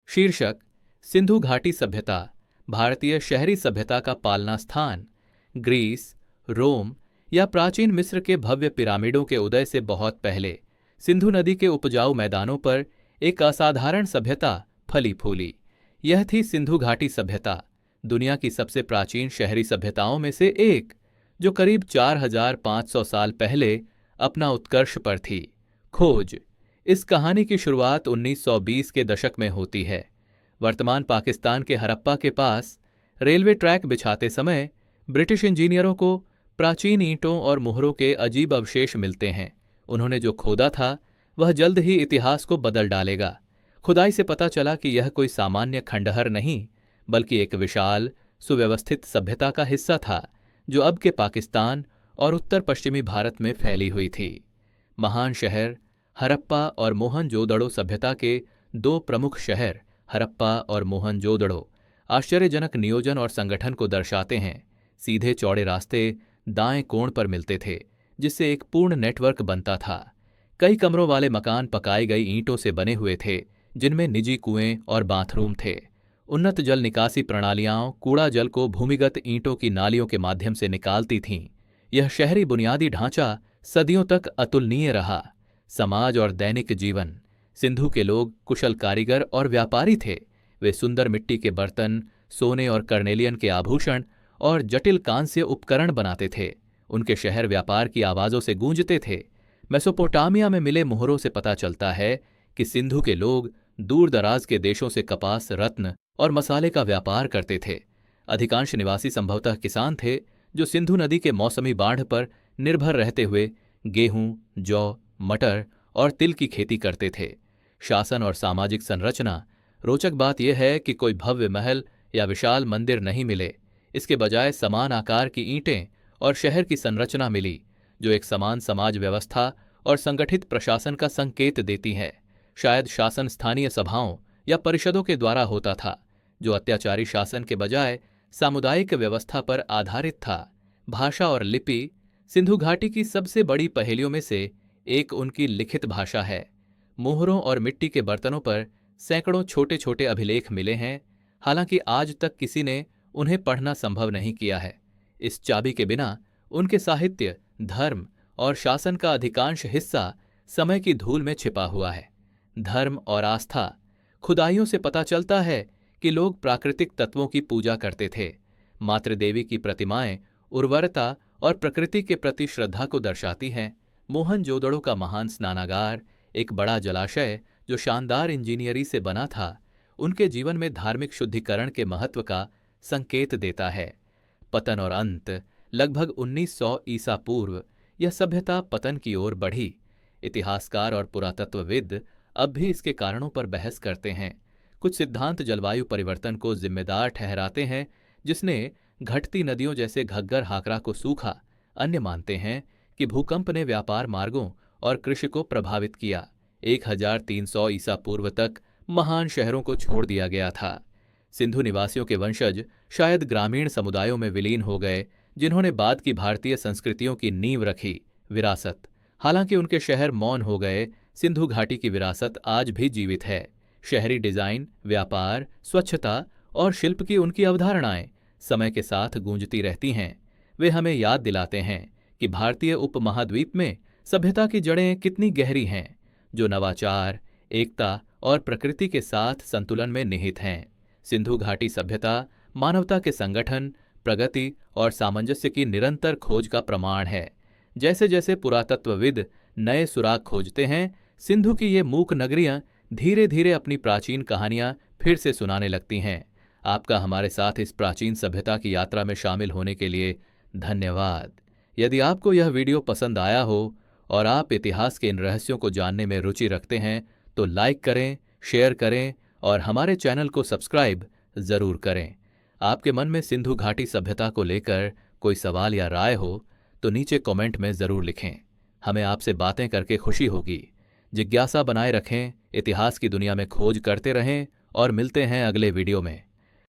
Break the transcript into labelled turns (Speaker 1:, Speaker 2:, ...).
Speaker 1: शीर्षक: सिंधु घाटी सभ्यता, भारतीय शहरी सभ्यता का पालना स्थान। ग्रीस, रोम या प्राचीन मिस्र के भव्य पिरामिडों के उदय से बहुत पहले सिंधु नदी के उपजाऊ मैदानों पर एक असाधारण सभ्यता फली फूली। यह थी सिंधु घाटी सभ्यता, दुनिया की सबसे प्राचीन शहरी सभ्यताओं में से एक, जो करीब 4500 साल पहले अपना उत्कर्ष पर थी। खोज: इस कहानी की शुरुआत 1920 के दशक में होती है। वर्तमान पाकिस्तान के हड़प्पा के पास रेलवे ट्रैक बिछाते समय ब्रिटिश इंजीनियरों को प्राचीन ईंटों और मुहरों के अजीब अवशेष मिलते हैं। उन्होंने जो खोदा था वह जल्द ही इतिहास को बदल डालेगा। खुदाई से पता चला कि यह कोई सामान्य खंडहर नहीं, बल्कि एक विशाल, सुव्यवस्थित सभ्यता का हिस्सा था, जो अब के पाकिस्तान और उत्तर पश्चिमी भारत में फैली हुई थी। महान शहर हड़प्पा और मोहनजोदड़ो सभ्यता के दो प्रमुख शहर हड़प्पा और मोहनजोदड़ो आश्चर्यजनक नियोजन और संगठन को दर्शाते हैं। सीधे चौड़े रास्ते दाएं कोण पर मिलते थे, जिससे एक पूर्ण नेटवर्क बनता था। कई कमरों वाले मकान पकाई गई ईंटों से बने हुए थे, जिनमें निजी कुएं और बाथरूम थे। उन्नत जल निकासी प्रणालियां कूड़ा जल को भूमिगत ईंटों की नालियों के माध्यम से निकालती थीं। यह शहरी बुनियादी ढांचा सदियों तक अतुलनीय रहा। समाज और दैनिक जीवन: सिंधु के लोग कुशल कारीगर और व्यापारी थे। वे सुंदर मिट्टी के बर्तन, सोने और कर्नेलियन के आभूषण और जटिल कांस्य उपकरण बनाते थे। उनके शहर व्यापार की आवाज़ों से गूंजते थे। मेसोपोटामिया में मिले मोहरों से पता चलता है कि सिंधु के लोग दूर दराज के देशों से कपास, रत्न और मसाले का व्यापार करते थे। अधिकांश निवासी संभवतः किसान थे, जो सिंधु नदी के मौसमी बाढ़ पर निर्भर रहते हुए गेहूं, जौ, मटर और तिल की खेती करते थे। शासन और सामाजिक संरचना: रोचक बात यह है कि कोई भव्य महल या विशाल मंदिर नहीं मिले। इसके बजाय समान आकार की ईंटें और शहर की संरचना मिली, जो एक समान समाज व्यवस्था और संगठित प्रशासन का संकेत देती है। शायद शासन स्थानीय सभाओं या परिषदों के द्वारा होता था, जो अत्याचारी शासन के बजाय सामुदायिक व्यवस्था पर आधारित था। भाषा और लिपि: सिंधु घाटी की सबसे बड़ी पहेलियों में से एक उनकी लिखित भाषा है। मोहरों और मिट्टी के बर्तनों पर सैकड़ों छोटे छोटे अभिलेख मिले हैं, हालांकि आज तक किसी ने उन्हें पढ़ना संभव नहीं किया है। इस चाबी के बिना उनके साहित्य, धर्म और शासन का अधिकांश हिस्सा समय की धूल में छिपा हुआ है। धर्म और आस्था: खुदाइयों से पता चलता है कि लोग प्राकृतिक तत्वों की पूजा करते थे। मातृदेवी की प्रतिमाएं उर्वरता और प्रकृति के प्रति श्रद्धा को दर्शाती हैं। मोहनजोदड़ो का महान स्नानागार, एक बड़ा जलाशय जो शानदार इंजीनियरी से बना था, उनके जीवन में धार्मिक शुद्धिकरण के महत्व का संकेत देता है। पतन और अंत: लगभग 1900 ईसा पूर्व यह सभ्यता पतन की ओर बढ़ी। इतिहासकार और पुरातत्वविद अब भी इसके कारणों पर बहस करते हैं। कुछ सिद्धांत जलवायु परिवर्तन को जिम्मेदार ठहराते हैं, जिसने घटती नदियों जैसे घग्गर हाकरा को सूखा। अन्य मानते हैं कि भूकंप ने व्यापार मार्गों और कृषि को प्रभावित किया। 1300 ईसा पूर्व तक महान शहरों को छोड़ दिया गया था। सिंधु निवासियों के वंशज शायद ग्रामीण समुदायों में विलीन हो गए, जिन्होंने बाद की भारतीय संस्कृतियों की नींव रखी। विरासत: हालांकि उनके शहर मौन हो गए, सिंधु घाटी की विरासत आज भी जीवित है। शहरी डिजाइन, व्यापार, स्वच्छता और शिल्प की उनकी अवधारणाएं समय के साथ गूंजती रहती हैं। वे हमें याद दिलाते हैं कि भारतीय उपमहाद्वीप में सभ्यता की जड़ें कितनी गहरी हैं, जो नवाचार, एकता और प्रकृति के साथ संतुलन में निहित हैं। सिंधु घाटी सभ्यता मानवता के संगठन, प्रगति और सामंजस्य की निरंतर खोज का प्रमाण है। जैसे जैसे पुरातत्वविद नए सुराग खोजते हैं, सिंधु की ये मूक नगरियां धीरे धीरे अपनी प्राचीन कहानियां फिर से सुनाने लगती हैं। आपका हमारे साथ इस प्राचीन सभ्यता की यात्रा में शामिल होने के लिए धन्यवाद। यदि आपको यह वीडियो पसंद आया हो और आप इतिहास के इन रहस्यों को जानने में रुचि रखते हैं, तो लाइक करें, शेयर करें और हमारे चैनल को सब्सक्राइब जरूर करें। आपके मन में सिंधु घाटी सभ्यता को लेकर कोई सवाल या राय हो तो नीचे कमेंट में जरूर लिखें। हमें आपसे बातें करके खुशी होगी। जिज्ञासा बनाए रखें, इतिहास की दुनिया में खोज करते रहें और मिलते हैं अगले वीडियो में।